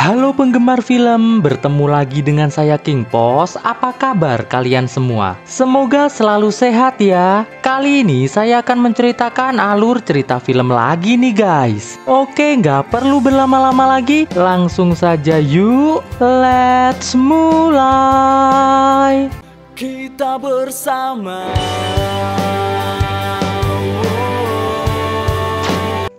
Halo penggemar film, bertemu lagi dengan saya King Pos. Apa kabar kalian semua? Semoga selalu sehat ya. Kali ini saya akan menceritakan alur cerita film lagi nih guys. Oke, nggak perlu berlama-lama lagi, langsung saja yuk, let's mulai. Kita bersama.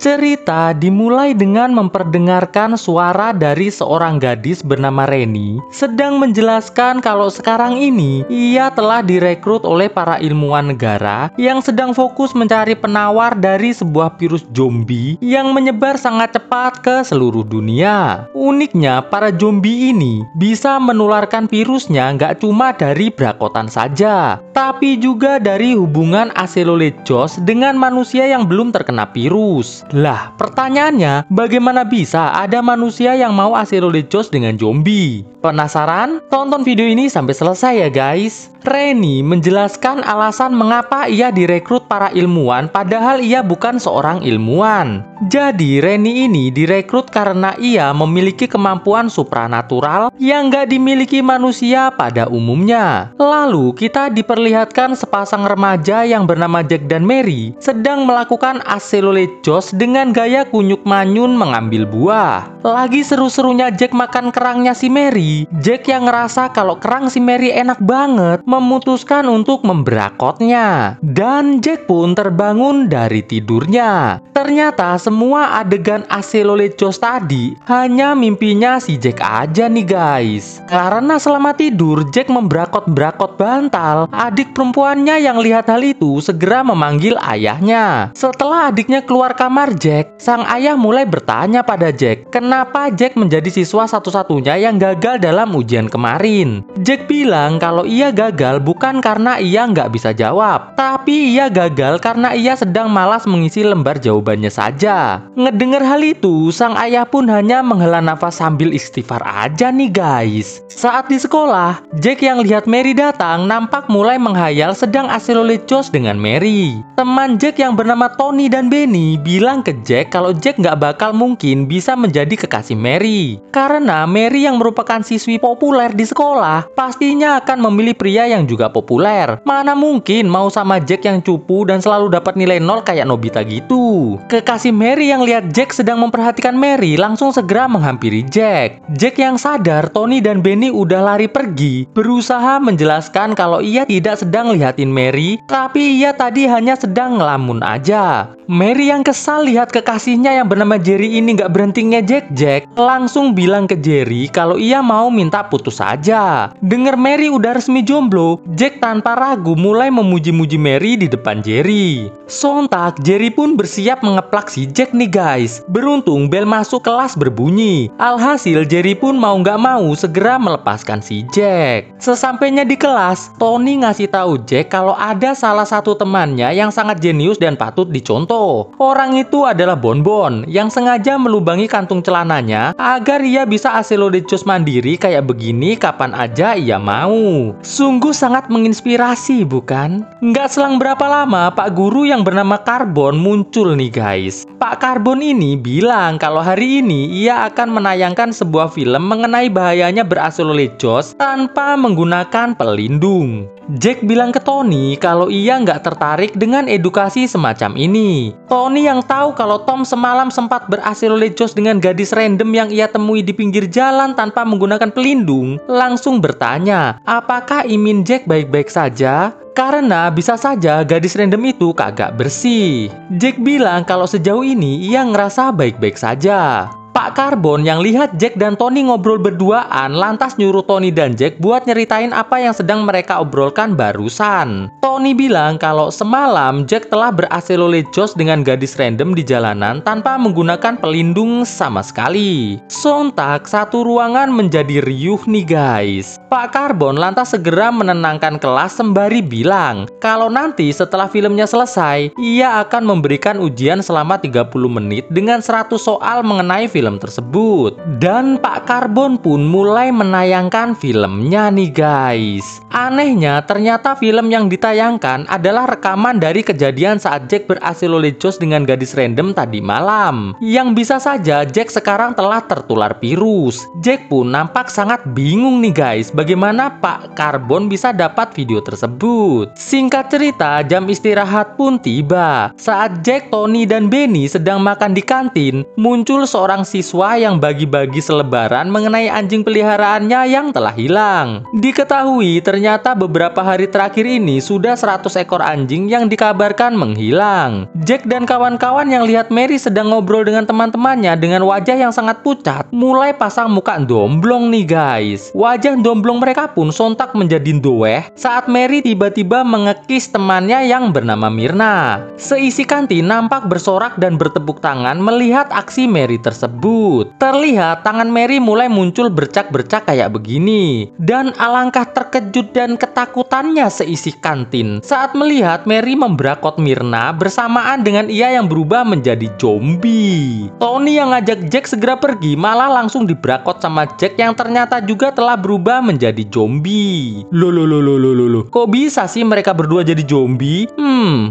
Cerita dimulai dengan memperdengarkan suara dari seorang gadis bernama Reni sedang menjelaskan kalau sekarang ini ia telah direkrut oleh para ilmuwan negara yang sedang fokus mencari penawar dari sebuah virus zombie yang menyebar sangat cepat ke seluruh dunia. Uniknya, para zombie ini bisa menularkan virusnya nggak cuma dari brakotan saja, tapi juga dari hubungan aselolejos dengan manusia yang belum terkena virus. Lah, pertanyaannya, bagaimana bisa ada manusia yang mau aselolejos dengan zombie? Penasaran? Tonton video ini sampai selesai ya guys. Reni menjelaskan alasan mengapa ia direkrut para ilmuwan padahal ia bukan seorang ilmuwan. Jadi Reni ini direkrut karena ia memiliki kemampuan supranatural yang nggak dimiliki manusia pada umumnya. Lalu kita diperlihatkan sepasang remaja yang bernama Jack dan Mary sedang melakukan aselolejos dengan gaya kunyuk manyun mengambil buah. Lagi seru-serunya Jack makan kerangnya si Mary, Jack yang ngerasa kalau kerang si Mary enak banget memutuskan untuk membrakotnya. Dan Jack pun terbangun dari tidurnya. Ternyata semua adegan aselolejos tadi hanya mimpinya si Jack aja nih guys. Karena selama tidur Jack membrakot-brakot bantal, adik perempuannya yang lihat hal itu segera memanggil ayahnya. Setelah adiknya keluar kamar Jack, sang ayah mulai bertanya pada Jack, kenapa Jack menjadi siswa satu-satunya yang gagal dalam ujian kemarin. Jack bilang kalau ia gagal bukan karena ia nggak bisa jawab, tapi ia gagal karena ia sedang malas mengisi lembar jawabannya saja. Ngedengar hal itu, sang ayah pun hanya menghela nafas sambil istighfar aja nih guys. Saat di sekolah, Jack yang lihat Mary datang nampak mulai menghayal sedang aselolejos dengan Mary. Teman Jack yang bernama Tony dan Benny bilang ke Jack kalau Jack nggak bakal mungkin bisa menjadi kekasih Mary. Karena Mary yang merupakan siswi populer di sekolah pastinya akan memilih pria yang juga populer. Mana mungkin mau sama Jack yang cupu dan selalu dapat nilai 0 kayak Nobita gitu. Kekasih Mary yang lihat Jack sedang memperhatikan Mary langsung segera menghampiri Jack. Jack yang sadar Tony dan Benny udah lari pergi, berusaha menjelaskan kalau ia tidak sedang lihatin Mary, tapi ia tadi hanya sedang ngelamun aja. Mary yang kesal lihat kekasihnya yang bernama Jerry ini nggak berhenti ngejek Jack, langsung bilang ke Jerry kalau ia mau minta putus saja. Dengar Mary udah resmi jomblo, Jack tanpa ragu mulai memuji-muji Mary di depan Jerry. Sontak Jerry pun bersiap mengeplak si Jack nih guys. Beruntung bel masuk kelas berbunyi. Alhasil Jerry pun mau nggak mau segera melepaskan si Jack. Sesampainya di kelas, Tony ngasih tahu Jack kalau ada salah satu temannya yang sangat jenius dan patut dicontoh. Orang itu adalah Bonbon yang sengaja melubangi kantung celananya agar ia bisa aselolejos mandiri kayak begini kapan aja ia mau. Sungguh sangat menginspirasi bukan? Nggak selang berapa lama Pak Guru yang bernama Carbon muncul nih guys. Pak Carbon ini bilang kalau hari ini ia akan menayangkan sebuah film mengenai bahayanya beraselolejos tanpa menggunakan pelindung. Jack bilang ke Tony kalau ia nggak tertarik dengan edukasi semacam ini. Tony yang tahu kalau Tom semalam sempat beraselolejos dengan gadis random yang ia temui di pinggir jalan tanpa menggunakan pelindung, langsung bertanya, apakah imin Jack baik-baik saja? Karena bisa saja gadis random itu kagak bersih. Jack bilang kalau sejauh ini ia ngerasa baik-baik saja. Pak Carbon yang lihat Jack dan Tony ngobrol berduaan lantas nyuruh Tony dan Jack buat nyeritain apa yang sedang mereka obrolkan barusan. Tony bilang kalau semalam Jack telah beraselolejos dengan gadis random di jalanan tanpa menggunakan pelindung sama sekali. Sontak satu ruangan menjadi riuh nih guys. Pak Carbon lantas segera menenangkan kelas sembari bilang kalau nanti setelah filmnya selesai ia akan memberikan ujian selama 30 menit dengan 100 soal mengenai film film tersebut. Dan Pak Karbon pun mulai menayangkan filmnya nih guys. Anehnya ternyata film yang ditayangkan adalah rekaman dari kejadian saat Jack berhasil oleh Josh dengan gadis random tadi malam. Yang bisa saja Jack sekarang telah tertular virus. Jack pun nampak sangat bingung nih guys, bagaimana Pak Karbon bisa dapat video tersebut. Singkat cerita, jam istirahat pun tiba. Saat Jack, Tony, dan Benny sedang makan di kantin, muncul seorang siswa yang bagi-bagi selebaran mengenai anjing peliharaannya yang telah hilang. Diketahui ternyata beberapa hari terakhir ini sudah 100 ekor anjing yang dikabarkan menghilang. Jack dan kawan-kawan yang lihat Mary sedang ngobrol dengan teman-temannya dengan wajah yang sangat pucat, mulai pasang muka domblong nih guys. Wajah domblong mereka pun sontak menjadi doeh saat Mary tiba-tiba mengekis temannya yang bernama Myrna. Seisi kantin nampak bersorak dan bertepuk tangan melihat aksi Mary tersebut. Terlihat tangan Mary mulai muncul bercak-bercak kayak begini. Dan alangkah terkejut dan ketakutannya seisi kantin saat melihat Mary membrakot Myrna bersamaan dengan ia yang berubah menjadi zombie. Tony yang ngajak Jack segera pergi malah langsung dibrakot sama Jack yang ternyata juga telah berubah menjadi zombie. Loh. Kok bisa sih mereka berdua jadi zombie?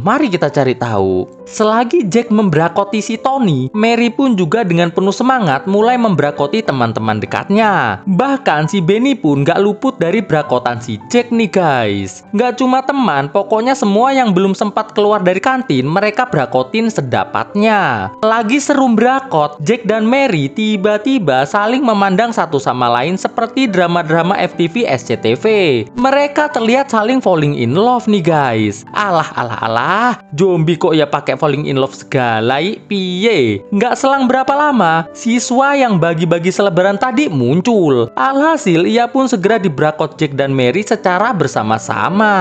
Mari kita cari tahu. Selagi Jack membrakoti si Tony, Mary pun juga dengan penuh semangat mulai membrakoti teman-teman dekatnya. Bahkan si Benny pun gak luput dari brakotan si Jack nih guys. Gak cuma teman, pokoknya semua yang belum sempat keluar dari kantin mereka brakotin sedapatnya. Lagi seru brakot, Jack dan Mary tiba-tiba saling memandang satu sama lain seperti drama-drama FTV SCTV. Mereka terlihat saling falling in love nih guys. Alah, zombie kok ya pakai falling in love segala, piye? Nggak selang berapa lama, siswa yang bagi-bagi selebaran tadi muncul. Alhasil ia pun segera dibrakot Jack dan Mary secara bersama-sama.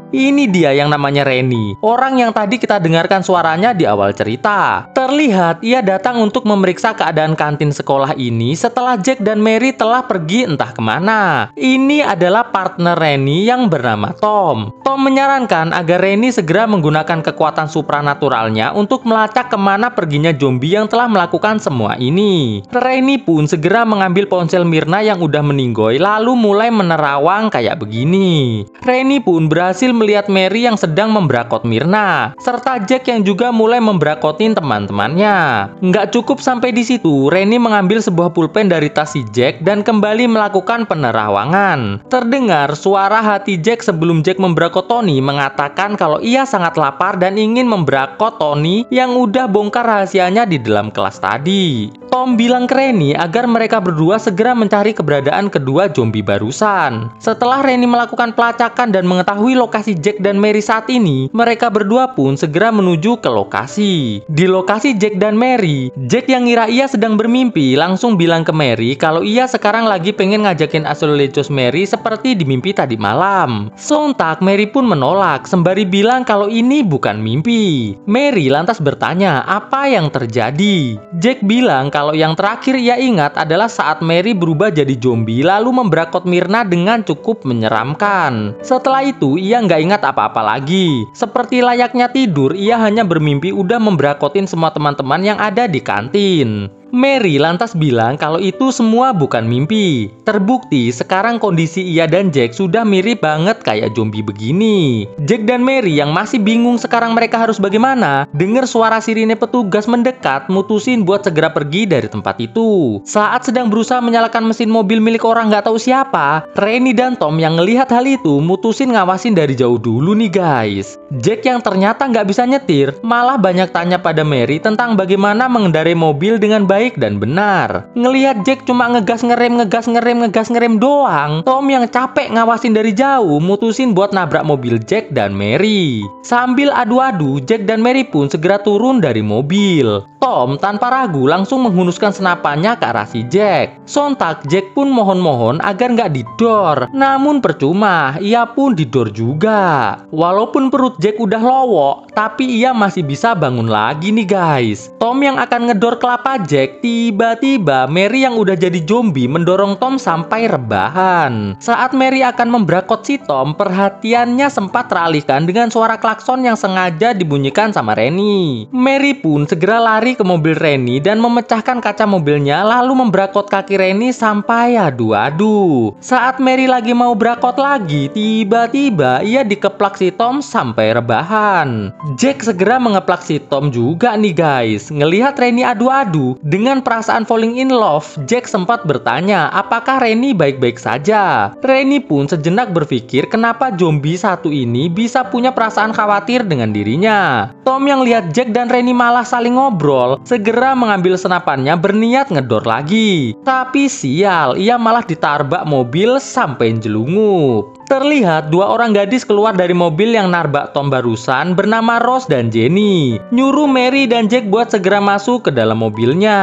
Ini dia yang namanya Rennie, orang yang tadi kita dengarkan suaranya di awal cerita. Terlihat ia datang untuk memeriksa keadaan kantin sekolah ini setelah Jack dan Mary telah pergi entah kemana. Ini adalah partner Rennie yang bernama Tom. Tom menyarankan agar Rennie segera menggunakan kekuatan supranaturalnya untuk melacak kemana perginya zombie yang telah melakukan semua ini. Rennie pun segera mengambil ponsel Myrna yang udah meninggoy lalu mulai menerawang kayak begini. Rennie pun berhasil melihat Mary yang sedang membrakot Myrna, serta Jack yang juga mulai membrakotin teman-temannya. Nggak cukup sampai di situ, Rennie mengambil sebuah pulpen dari tas si Jack dan kembali melakukan penerawangan. Terdengar suara hati Jack sebelum Jack membrakot Tony mengatakan kalau ia sangat lapar dan ingin membrakot Tony yang udah bongkar rahasianya di dalam kelas tadi. Tom bilang ke Rennie agar mereka berdua segera mencari keberadaan kedua zombie barusan. Setelah Rennie melakukan pelacakan dan mengetahui lokasi Jack dan Mary saat ini, mereka berdua pun segera menuju ke lokasi. Di lokasi Jack dan Mary, Jack yang ngira ia sedang bermimpi langsung bilang ke Mary kalau ia sekarang lagi pengen ngajakin Josh Mary seperti di mimpi tadi malam. Sontak Mary pun menolak sembari bilang kalau ini bukan mimpi. Mary lantas bertanya apa yang terjadi. Jack bilang kalau yang terakhir ia ingat adalah saat Mary berubah jadi zombie lalu membrakot Myrna dengan cukup menyeramkan. Setelah itu ia nggak ingat apa-apa lagi. Seperti layaknya tidur, ia hanya bermimpi udah membrakotin semua teman-teman yang ada di kantin. Mary lantas bilang kalau itu semua bukan mimpi. Terbukti sekarang kondisi ia dan Jack sudah mirip banget kayak zombie begini. Jack dan Mary yang masih bingung sekarang mereka harus bagaimana, dengar suara sirine petugas mendekat, mutusin buat segera pergi dari tempat itu. Saat sedang berusaha menyalakan mesin mobil milik orang nggak tahu siapa, Rennie dan Tom yang ngelihat hal itu mutusin ngawasin dari jauh dulu nih guys. Jack yang ternyata nggak bisa nyetir, malah banyak tanya pada Mary tentang bagaimana mengendarai mobil dengan baik dan benar. Ngelihat Jack cuma ngegas ngerem doang, Tom yang capek ngawasin dari jauh mutusin buat nabrak mobil Jack dan Mary. Sambil adu-adu, Jack dan Mary pun segera turun dari mobil. Tom tanpa ragu langsung menghunuskan senapannya ke arah si Jack. Sontak Jack pun mohon-mohon agar nggak didor, namun percuma, ia pun didor juga. Walaupun perut Jack udah lowok, tapi ia masih bisa bangun lagi nih guys. Tom yang akan ngedor kelapa Jack, tiba-tiba Mary yang udah jadi zombie mendorong Tom sampai rebahan. Saat Mary akan membrakot si Tom, perhatiannya sempat teralihkan dengan suara klakson yang sengaja dibunyikan sama Rennie. Mary pun segera lari ke mobil Reni dan memecahkan kaca mobilnya lalu membrakot kaki Reni sampai adu-adu. Saat Mary lagi mau brakot lagi, tiba-tiba ia dikeplak si Tom sampai rebahan. Jack segera mengeplak si Tom juga nih guys. Ngelihat Reni adu-adu dengan perasaan falling in love, Jack sempat bertanya apakah Reni baik-baik saja. Reni pun sejenak berpikir kenapa zombie satu ini bisa punya perasaan khawatir dengan dirinya. Tom yang lihat Jack dan Reni malah saling ngobrol, segera mengambil senapannya berniat ngedor lagi. Tapi sial, ia malah ditarbak mobil sampai jelungup. Terlihat dua orang gadis keluar dari mobil yang narbak Tom barusan bernama Rose dan Jenny. Nyuruh Mary dan Jack buat segera masuk ke dalam mobilnya.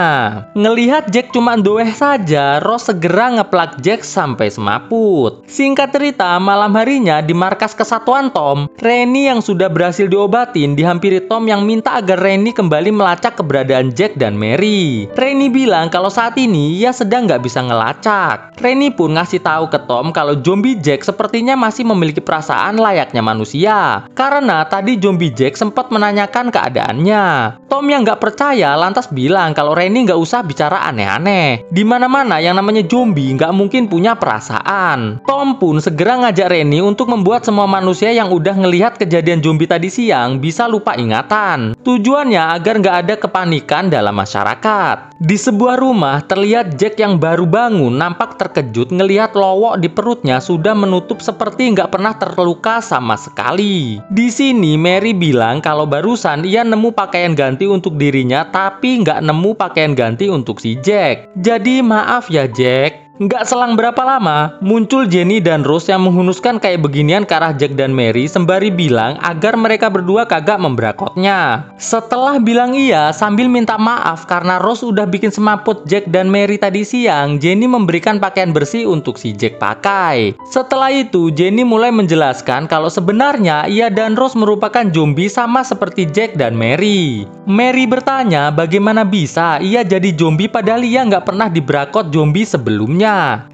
Ngelihat Jack cuma doeh saja, Rose segera ngeplak Jack sampai semaput. Singkat cerita, malam harinya di markas kesatuan Tom, Reni yang sudah berhasil diobatin dihampiri Tom yang minta agar Reni kembali melacak keberadaan Jack dan Mary. Reni bilang kalau saat ini ia sedang nggak bisa ngelacak. Reni pun ngasih tahu ke Tom kalau zombie Jack sepertinya masih memiliki perasaan layaknya manusia. Karena tadi zombie Jack sempat menanyakan keadaannya. Tom yang nggak percaya lantas bilang kalau Reni nggak usah bicara aneh-aneh. Dimana-mana yang namanya zombie nggak mungkin punya perasaan. Tom pun segera ngajak Reni untuk membuat semua manusia yang udah ngelihat kejadian zombie tadi siang bisa lupa ingatan. Tujuannya agar nggak ada kepanikan dalam masyarakat. Di sebuah rumah terlihat Jack yang baru bangun nampak terkejut ngelihat lowok di perutnya sudah menutup seperti nggak pernah terluka sama sekali. Di sini Mary bilang kalau barusan ia nemu pakaian ganti untuk dirinya tapi nggak nemu pakaian ganti untuk si Jack. Jadi maaf ya Jack. Nggak selang berapa lama, muncul Jenny dan Rose yang menghunuskan kayak beginian ke arah Jack dan Mary sembari bilang agar mereka berdua kagak membrakotnya. Setelah bilang iya sambil minta maaf karena Rose udah bikin semaput Jack dan Mary tadi siang, Jenny memberikan pakaian bersih untuk si Jack pakai. Setelah itu, Jenny mulai menjelaskan kalau sebenarnya ia dan Rose merupakan zombie sama seperti Jack dan Mary. Mary bertanya bagaimana bisa ia jadi zombie padahal ia nggak pernah dibrakot zombie sebelumnya.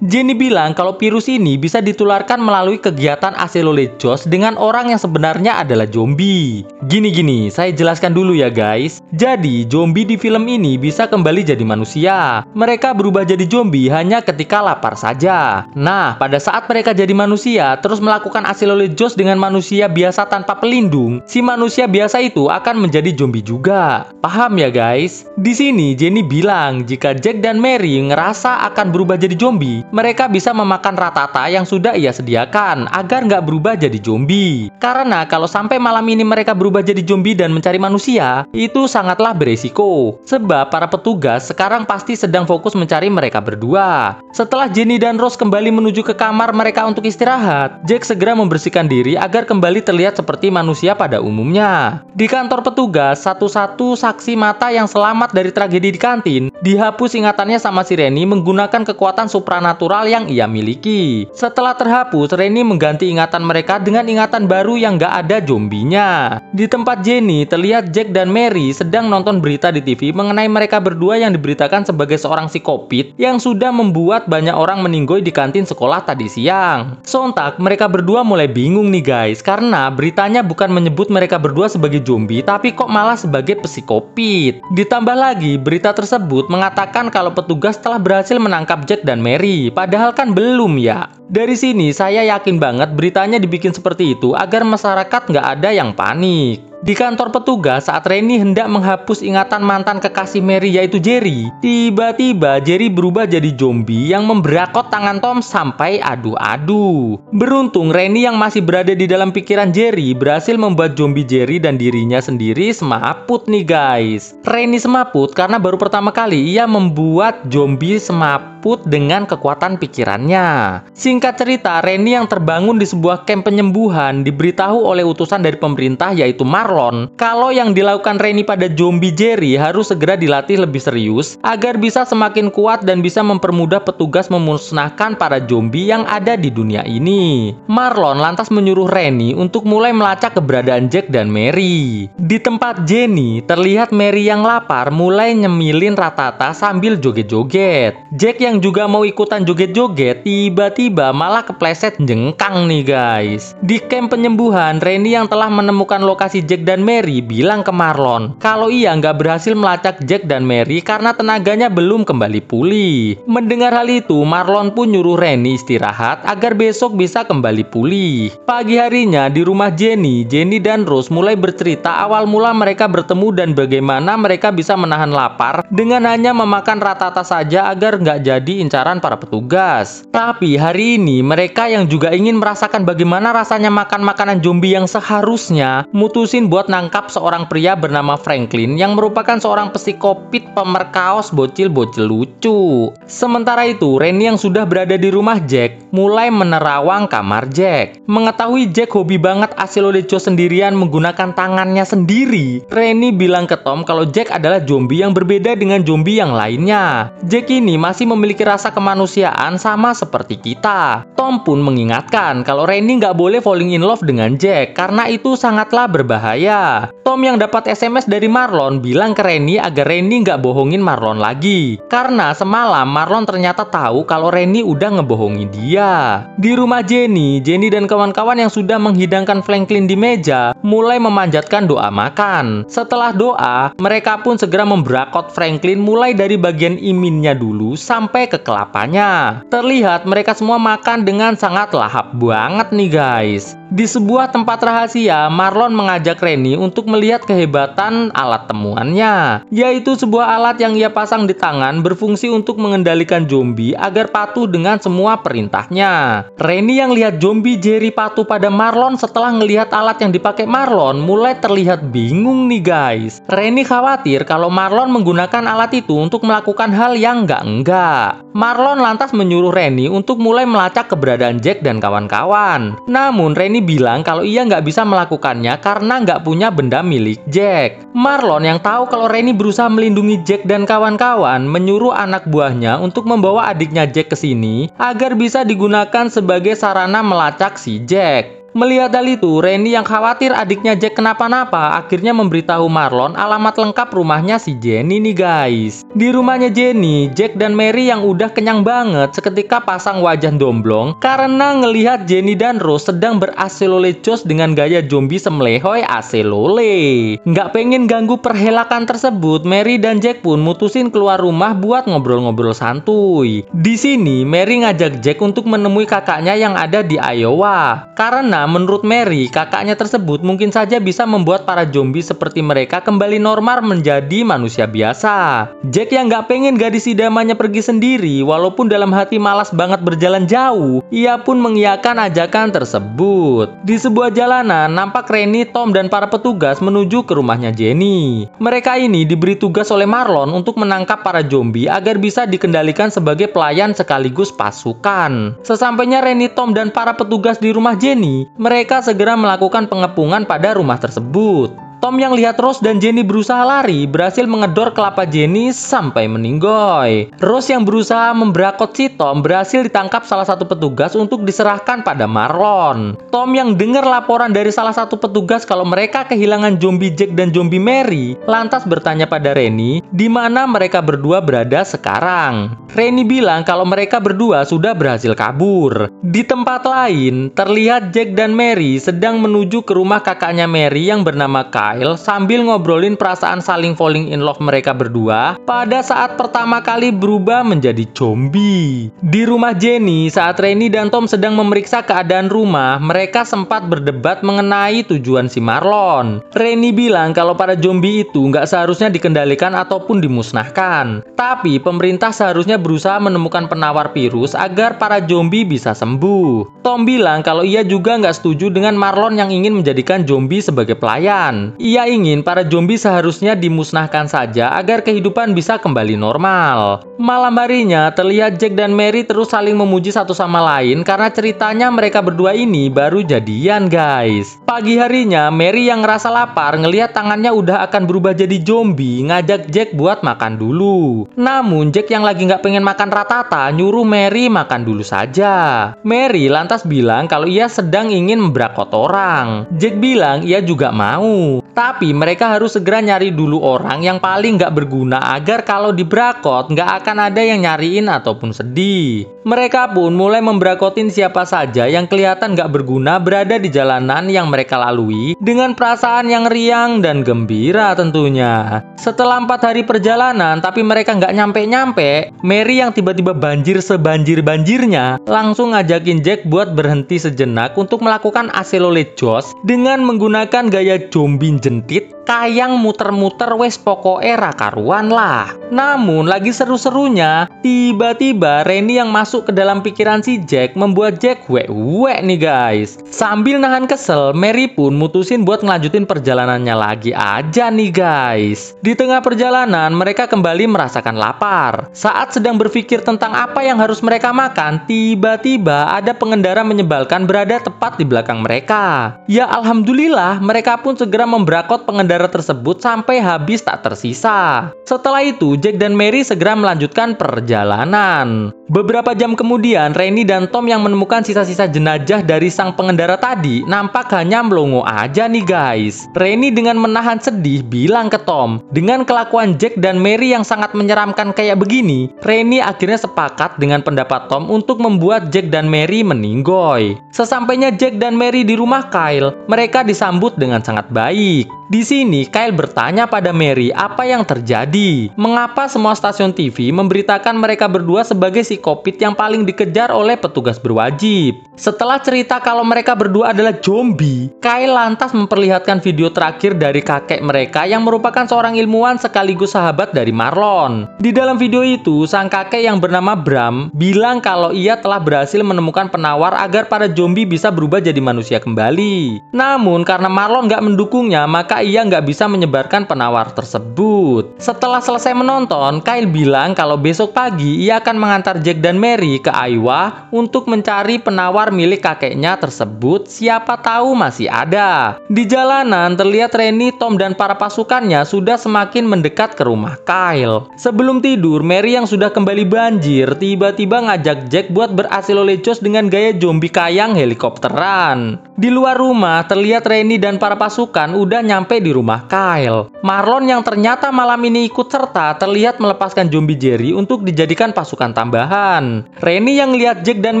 Jenny bilang kalau virus ini bisa ditularkan melalui kegiatan aselolejos dengan orang yang sebenarnya adalah zombie. Gini, saya jelaskan dulu ya guys. Jadi, zombie di film ini bisa kembali jadi manusia. Mereka berubah jadi zombie hanya ketika lapar saja. Nah, pada saat mereka jadi manusia, terus melakukan aselolejos dengan manusia biasa tanpa pelindung, si manusia biasa itu akan menjadi zombie juga. Paham ya guys? Di sini Jenny bilang jika Jack dan Mary ngerasa akan berubah jadi zombie, mereka bisa memakan ratata yang sudah ia sediakan agar nggak berubah jadi zombie. Karena kalau sampai malam ini mereka berubah jadi zombie dan mencari manusia, itu sangatlah beresiko. Sebab para petugas sekarang pasti sedang fokus mencari mereka berdua. Setelah Jenny dan Rose kembali menuju ke kamar mereka untuk istirahat, Jack segera membersihkan diri agar kembali terlihat seperti manusia pada umumnya. Di kantor petugas, satu-satu saksi mata yang selamat dari tragedi di kantin dihapus ingatannya sama si Reni menggunakan kekuatan supranatural yang ia miliki. Setelah terhapus, Reni mengganti ingatan mereka dengan ingatan baru yang gak ada zombinya. Di tempat Jenny, terlihat Jack dan Mary sedang nonton berita di TV mengenai mereka berdua yang diberitakan sebagai seorang psikopit yang sudah membuat banyak orang meninggoy di kantin sekolah tadi siang. Sontak, mereka berdua mulai bingung nih guys, karena beritanya bukan menyebut mereka berdua sebagai zombie, tapi kok malah sebagai psikopit. Ditambah lagi, berita tersebut mengatakan kalau petugas telah berhasil menangkap Jack dan Mary, padahal kan belum ya. Dari sini saya yakin banget beritanya dibikin seperti itu agar masyarakat nggak ada yang panik. Di kantor petugas saat Reni hendak menghapus ingatan mantan kekasih Mary yaitu Jerry, tiba-tiba Jerry berubah jadi zombie yang memberakot tangan Tom sampai adu-adu. Beruntung Reni yang masih berada di dalam pikiran Jerry berhasil membuat zombie Jerry dan dirinya sendiri semaput nih guys. Reni semaput karena baru pertama kali ia membuat zombie semaput dengan kekuatan pikirannya. Singkat cerita, Reni yang terbangun di sebuah camp penyembuhan diberitahu oleh utusan dari pemerintah yaitu Marlon kalau yang dilakukan Reni pada zombie Jerry harus segera dilatih lebih serius agar bisa semakin kuat dan bisa mempermudah petugas memusnahkan para zombie yang ada di dunia ini. Marlon lantas menyuruh Reni untuk mulai melacak keberadaan Jack dan Mary. Di tempat Jenny, terlihat Mary yang lapar mulai nyemilin ratata sambil joget-joget. Jack yang juga mau ikutan joget-joget tiba-tiba malah kepleset jengkang nih guys. Di camp penyembuhan, Reni yang telah menemukan lokasi Jack Jack dan Mary bilang ke Marlon kalau ia nggak berhasil melacak Jack dan Mary karena tenaganya belum kembali pulih. Mendengar hal itu, Marlon pun nyuruh Rennie istirahat agar besok bisa kembali pulih. Pagi harinya di rumah Jenny dan Rose mulai bercerita awal mula mereka bertemu dan bagaimana mereka bisa menahan lapar dengan hanya memakan ratata saja agar nggak jadi incaran para petugas. Tapi hari ini mereka yang juga ingin merasakan bagaimana rasanya makan makanan zombie yang seharusnya mutusin buat nangkap seorang pria bernama Franklin yang merupakan seorang psikopit pemerkaos bocil-bocil lucu. Sementara itu, Rennie yang sudah berada di rumah Jack mulai menerawang kamar Jack. Mengetahui Jack hobi banget asil leco sendirian menggunakan tangannya sendiri, Rennie bilang ke Tom kalau Jack adalah zombie yang berbeda dengan zombie yang lainnya. Jack ini masih memiliki rasa kemanusiaan sama seperti kita. Tom pun mengingatkan kalau Rennie nggak boleh falling in love dengan Jack karena itu sangatlah berbahaya. Tom yang dapat SMS dari Marlon bilang ke Rennie agar Rennie nggak bohongin Marlon lagi. Karena semalam Marlon ternyata tahu kalau Rennie udah ngebohongin dia. Di rumah Jenny dan kawan-kawan yang sudah menghidangkan Franklin di meja mulai memanjatkan doa makan. Setelah doa, mereka pun segera membrakot Franklin mulai dari bagian iminnya dulu sampai ke kelapanya. Terlihat mereka semua makan dengan sangat lahap banget nih guys. Di sebuah tempat rahasia, Marlon mengajak Rennie untuk melihat kehebatan alat temuannya, yaitu sebuah alat yang ia pasang di tangan berfungsi untuk mengendalikan zombie agar patuh dengan semua perintahnya. Rennie yang lihat zombie Jerry patuh pada Marlon setelah ngelihat alat yang dipakai Marlon mulai terlihat bingung nih guys. Rennie khawatir kalau Marlon menggunakan alat itu untuk melakukan hal yang enggak. Marlon lantas menyuruh Rennie untuk mulai melacak keberadaan Jack dan kawan-kawan. Namun Rennie bilang kalau ia nggak bisa melakukannya karena nggak punya benda milik Jack. Marlon yang tahu kalau Rennie berusaha melindungi Jack dan kawan-kawan menyuruh anak buahnya untuk membawa adiknya Jack ke sini agar bisa digunakan sebagai sarana melacak si Jack. Melihat hal itu, Rennie yang khawatir adiknya Jack kenapa-napa akhirnya memberitahu Marlon alamat lengkap rumahnya si Jenny nih guys. Di rumahnya Jenny, Jack dan Mary yang udah kenyang banget seketika pasang wajah domblong karena ngelihat Jenny dan Rose sedang beraselolecos dengan gaya zombie semelehoy aselole. Nggak pengen ganggu perhelakan tersebut, Mary dan Jack pun mutusin keluar rumah buat ngobrol-ngobrol santuy. Di sini, Mary ngajak Jack untuk menemui kakaknya yang ada di Iowa. Karena menurut Mary, kakaknya tersebut mungkin saja bisa membuat para zombie seperti mereka kembali normal menjadi manusia biasa. Jack yang nggak pengen gadis idamannya pergi sendiri, walaupun dalam hati malas banget berjalan jauh, ia pun mengiyakan ajakan tersebut. Di sebuah jalanan, nampak Rennie, Tom, dan para petugas menuju ke rumahnya Jenny. Mereka ini diberi tugas oleh Marlon untuk menangkap para zombie agar bisa dikendalikan sebagai pelayan sekaligus pasukan. Sesampainya Rennie, Tom, dan para petugas di rumah Jenny, mereka segera melakukan pengepungan pada rumah tersebut. Tom yang lihat Rose dan Jenny berusaha lari berhasil mengedor kelapa Jenny sampai meninggoy. Rose yang berusaha membrakot si Tom berhasil ditangkap salah satu petugas untuk diserahkan pada Marlon. Tom yang dengar laporan dari salah satu petugas kalau mereka kehilangan zombie Jack dan zombie Mary, lantas bertanya pada Rennie di mana mereka berdua berada sekarang. Rennie bilang kalau mereka berdua sudah berhasil kabur. Di tempat lain, terlihat Jack dan Mary sedang menuju ke rumah kakaknya Mary yang bernama Kyle sambil ngobrolin perasaan saling falling in love mereka berdua pada saat pertama kali berubah menjadi zombie. Di rumah Jenny, saat Rennie dan Tom sedang memeriksa keadaan rumah, mereka sempat berdebat mengenai tujuan si Marlon. Rennie bilang kalau para zombie itu nggak seharusnya dikendalikan ataupun dimusnahkan, tapi pemerintah seharusnya berusaha menemukan penawar virus agar para zombie bisa sembuh. Tom bilang kalau ia juga nggak setuju dengan Marlon yang ingin menjadikan zombie sebagai pelayan. Ia ingin para zombie seharusnya dimusnahkan saja agar kehidupan bisa kembali normal. Malam harinya, terlihat Jack dan Mary terus saling memuji satu sama lain karena ceritanya mereka berdua ini baru jadian guys. Pagi harinya, Mary yang ngerasa lapar ngelihat tangannya udah akan berubah jadi zombie ngajak Jack buat makan dulu. Namun Jack yang lagi nggak pengen makan ratata nyuruh Mary makan dulu saja. Mary lantas bilang kalau ia sedang ingin membrakot orang. Jack bilang ia juga mau. Tapi mereka harus segera nyari dulu orang yang paling nggak berguna agar kalau dibrakot nggak akan ada yang nyariin ataupun sedih. Mereka pun mulai membrakotin siapa saja yang kelihatan nggak berguna berada di jalanan yang mereka lalui dengan perasaan yang riang dan gembira tentunya. Setelah 4 hari perjalanan tapi mereka nggak nyampe-nyampe, Mary yang tiba-tiba banjir sebanjir-banjirnya langsung ngajakin Jack buat berhenti sejenak untuk melakukan aselolejos dengan menggunakan gaya zombie jentit, kayang muter-muter wes pokoke ra karuan lah. Namun lagi seru-serunya, tiba-tiba Rennie yang masuk ke dalam pikiran si Jack membuat Jack wek-wek nih guys. Sambil nahan kesel, Mary pun mutusin buat ngelanjutin perjalanannya lagi aja nih guys. Di tengah perjalanan, mereka kembali merasakan lapar. Saat sedang berpikir tentang apa yang harus mereka makan, tiba-tiba ada pengendara menyebalkan berada tepat di belakang mereka. Ya alhamdulillah, mereka pun segera membrakot pengendara tersebut sampai habis tak tersisa. Setelah itu, Jack dan Mary segera melanjutkan perjalanan. Beberapa jam kemudian, Rennie dan Tom yang menemukan sisa-sisa jenazah dari sang pengendara tadi nampak hanya melongo aja nih guys. Rennie dengan menahan sedih bilang ke Tom, dengan kelakuan Jack dan Mary yang sangat menyeramkan kayak begini, Rennie akhirnya sepakat dengan pendapat Tom untuk membuat Jack dan Mary meninggoy. Sesampainya Jack dan Mary di rumah Kyle, mereka disambut dengan sangat baik. Di sini Kyle bertanya pada Mary apa yang terjadi. Mengapa semua stasiun TV memberitakan mereka berdua sebagai psikopit yang paling dikejar oleh petugas berwajib? Setelah cerita kalau mereka berdua adalah zombie, Kyle lantas memperlihatkan video terakhir dari kakek mereka yang merupakan seorang ilmuwan sekaligus sahabat dari Marlon. Di dalam video itu, sang kakek yang bernama Bram bilang kalau ia telah berhasil menemukan penawar agar para zombie bisa berubah jadi manusia kembali. Namun karena Marlon nggak mendukungnya, maka ia nggak bisa menyebarkan penawar tersebut. Setelah selesai menonton, Kyle bilang kalau besok pagi ia akan mengantar Jack dan Mary ke Iowa untuk mencari penawar milik kakeknya tersebut. Siapa tahu masih ada. Di jalanan terlihat Rennie, Tom dan para pasukannya sudah semakin mendekat ke rumah Kyle. Sebelum tidur, Mary yang sudah kembali banjir tiba-tiba ngajak Jack buat berasilolejos dengan gaya zombie kayang helikopteran. Di luar rumah terlihat Rennie dan para pasukan udah nyampe di rumah Kyle. Marlon yang ternyata malam ini ikut serta terlihat melepaskan zombie Jerry untuk dijadikan pasukan tambahan. Rennie yang lihat Jack dan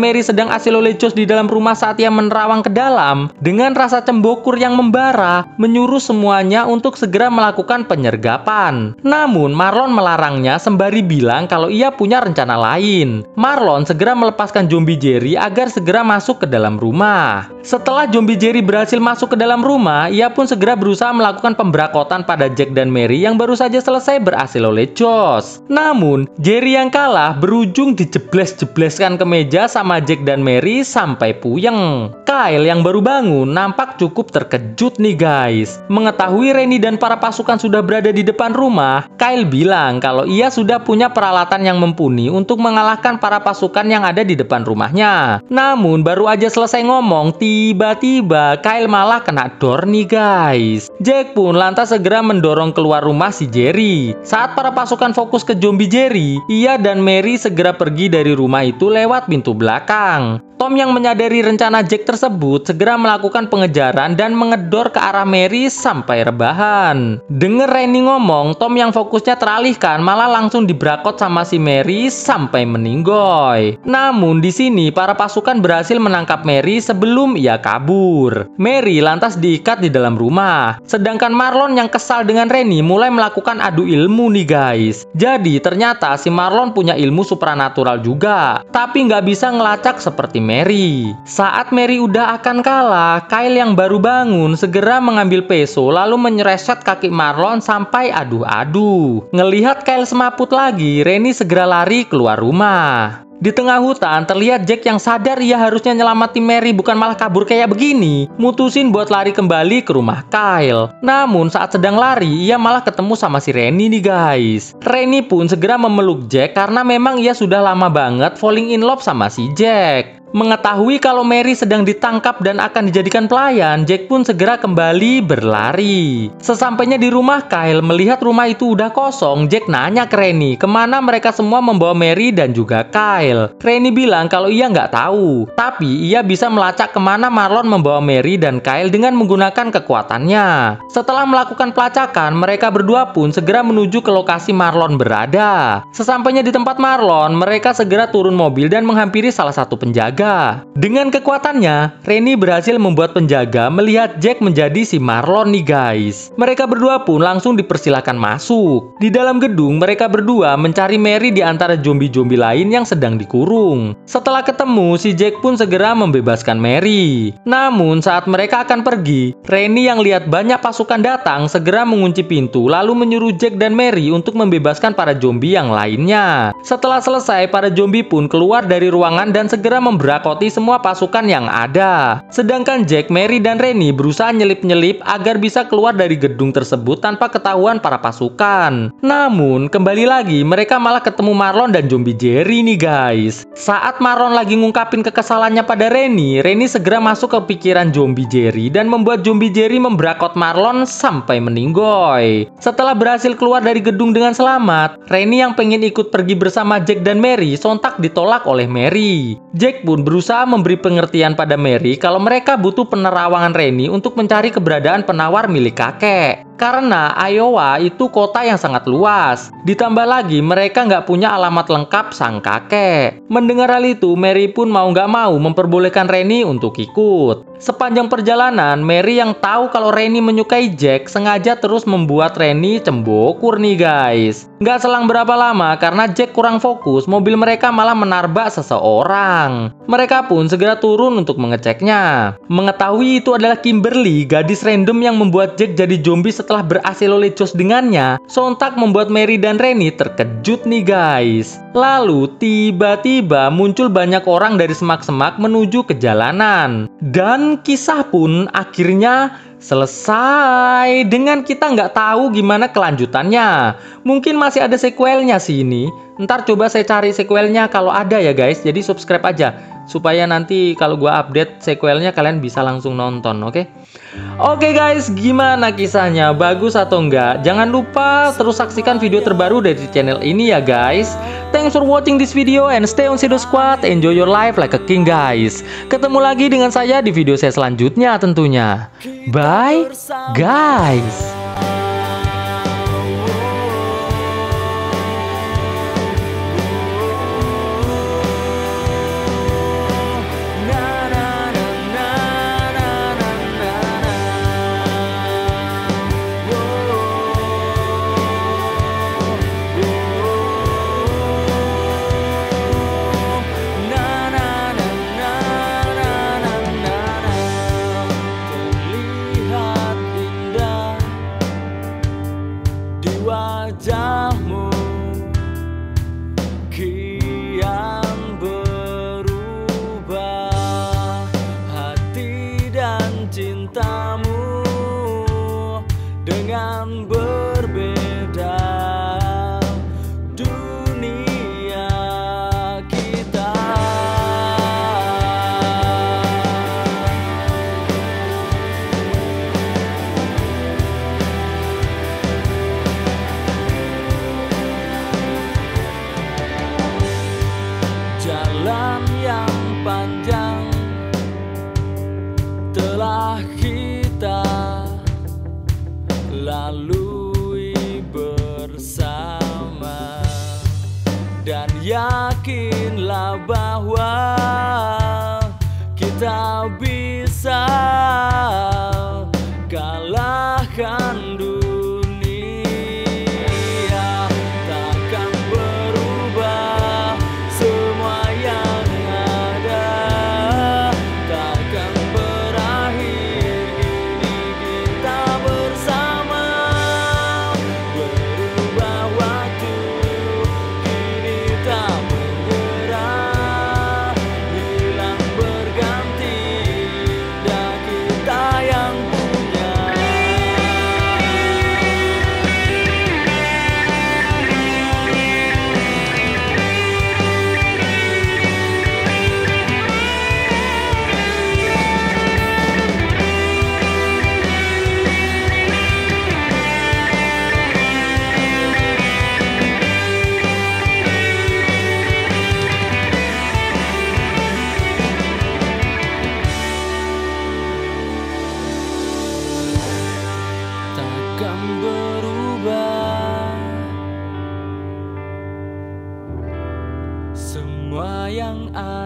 Mary sedang asilolejos di dalam rumah saat ia menerawang ke dalam, dengan rasa cembokur yang membara, menyuruh semuanya untuk segera melakukan penyergapan. Namun Marlon melarangnya sembari bilang kalau ia punya rencana lain. Marlon segera melepaskan zombie Jerry agar segera masuk ke dalam rumah. Setelah zombie Jerry berhasil masuk ke dalam rumah, ia pun segera berusaha melakukan pembrakotan pada Jack dan Mary yang baru saja selesai berasilolejos. Namun, Jerry yang kalah berujung dijebles-jebleskan ke meja sama Jack dan Mary sampai puyeng. Kyle yang baru bangun nampak cukup terkejut nih guys. Mengetahui Rennie dan para pasukan sudah berada di depan rumah, Kyle bilang kalau ia sudah punya peralatan yang mumpuni untuk mengalahkan para pasukan yang ada di depan rumahnya. Namun, baru aja selesai ngomong, tiba-tiba Kyle malah kena dor nih guys. Jack pun lantas segera mendorong keluar rumah si Jerry. Saat para pasukan fokus ke zombie Jerry, ia dan Mary segera pergi dari rumah itu lewat pintu belakang. Tom yang menyadari rencana Jack tersebut segera melakukan pengejaran dan mengedor ke arah Mary sampai rebahan. Dengar Rennie ngomong, Tom yang fokusnya teralihkan malah langsung dibrakot sama si Mary sampai meninggoy. Namun di sini para pasukan berhasil menangkap Mary sebelum ia kabur. Mary lantas diikat di dalam rumah. Sedangkan Marlon yang kesal dengan Rennie mulai melakukan adu ilmu nih guys. Jadi ternyata si Marlon punya ilmu supranatural juga, tapi nggak bisa ngelacak seperti Mary. Saat Mary udah akan kalah, Kyle yang baru bangun segera mengambil peso lalu menyereset kaki Marlon sampai aduh-aduh. Ngelihat Kyle semaput lagi, Rennie segera lari keluar rumah. Di tengah hutan terlihat Jack yang sadar ia harusnya nyelamatin Mary bukan malah kabur kayak begini, mutusin buat lari kembali ke rumah Kyle. Namun saat sedang lari ia malah ketemu sama si Rennie nih guys. Rennie pun segera memeluk Jack karena memang ia sudah lama banget falling in love sama si Jack. Mengetahui kalau Mary sedang ditangkap dan akan dijadikan pelayan, Jack pun segera kembali berlari. Sesampainya di rumah, Kyle melihat rumah itu udah kosong. Jack nanya ke Rennie kemana mereka semua membawa Mary dan juga Kyle. Rennie bilang kalau ia nggak tahu, tapi ia bisa melacak kemana Marlon membawa Mary dan Kyle dengan menggunakan kekuatannya. Setelah melakukan pelacakan, mereka berdua pun segera menuju ke lokasi Marlon berada. Sesampainya di tempat Marlon, mereka segera turun mobil dan menghampiri salah satu penjaga. Dengan kekuatannya, Rennie berhasil membuat penjaga melihat Jack menjadi si Marlon nih guys. Mereka berdua pun langsung dipersilakan masuk. Di dalam gedung, mereka berdua mencari Mary di antara zombie-zombie lain yang sedang dikurung. Setelah ketemu, si Jack pun segera membebaskan Mary. Namun saat mereka akan pergi, Rennie yang lihat banyak pasukan datang segera mengunci pintu lalu menyuruh Jack dan Mary untuk membebaskan para zombie yang lainnya. Setelah selesai, para zombie pun keluar dari ruangan dan segera membrakoti semua pasukan yang ada. Sedangkan Jack, Mary, dan Rennie berusaha nyelip-nyelip agar bisa keluar dari gedung tersebut tanpa ketahuan para pasukan. Namun, kembali lagi mereka malah ketemu Marlon dan zombie Jerry nih guys. Saat Marlon lagi ngungkapin kekesalannya pada Rennie, Rennie segera masuk ke pikiran zombie Jerry dan membuat zombie Jerry membrakot Marlon sampai meninggoy. Setelah berhasil keluar dari gedung dengan selamat, Rennie yang pengen ikut pergi bersama Jack dan Mary sontak ditolak oleh Mary. Jack pun berusaha memberi pengertian pada Mary kalau mereka butuh penerawangan Rennie untuk mencari keberadaan penawar milik kakek. Karena Iowa itu kota yang sangat luas. Ditambah lagi mereka nggak punya alamat lengkap sang kakek. Mendengar hal itu, Mary pun mau nggak mau memperbolehkan Rennie untuk ikut. Sepanjang perjalanan, Mary yang tahu kalau Rennie menyukai Jack sengaja terus membuat Rennie cembokur nih guys. Nggak selang berapa lama karena Jack kurang fokus, mobil mereka malah menabrak seseorang. Mereka pun segera turun untuk mengeceknya. Mengetahui itu adalah Kimberly, gadis random yang membuat Jack jadi zombie setelah berhasil lecos dengannya, sontak membuat Mary dan Rennie terkejut nih guys. Lalu tiba-tiba muncul banyak orang dari semak-semak menuju ke jalanan. Dan kisah pun akhirnya selesai dengan kita nggak tahu gimana kelanjutannya. Mungkin masih ada sequelnya sih ini. Ntar coba saya cari sequelnya kalau ada ya guys. Jadi subscribe aja supaya nanti kalau gua update sequelnya kalian bisa langsung nonton, oke? Oke guys, gimana kisahnya? Bagus atau enggak? Jangan lupa terus saksikan video terbaru dari channel ini ya guys. Thanks for watching this video and stay on Shadow Squad. Enjoy your life like a king guys. Ketemu lagi dengan saya di video saya selanjutnya tentunya. Bye guys. Wajahmu kian berubah, hati dan cintamu dengan berbeda. Dunia kita jalan yang panjang telah kita lalui bersama, dan yakinlah bahwa kita bisa kalahkan dunia. Takkan berubah semua yang ada, takkan berakhir. Kini kita bersama, berubah waktu kini tak bergerak, hilang berganti, dan kita yang punya.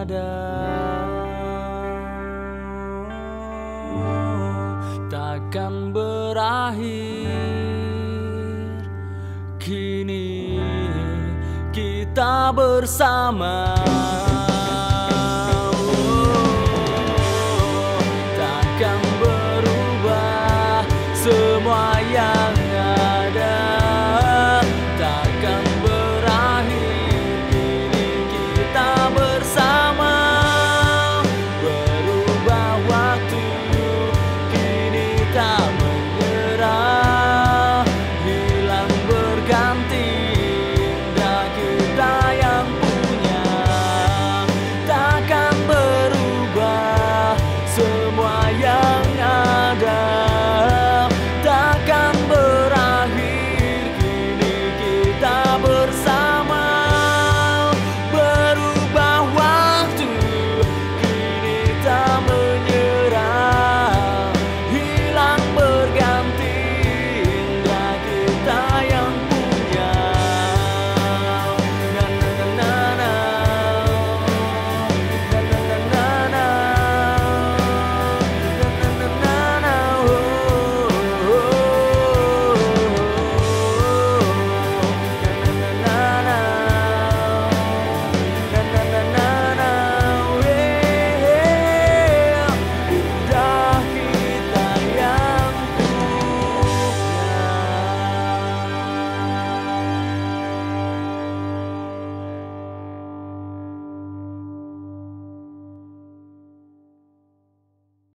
ada, takkan berakhir. Kini kita bersama.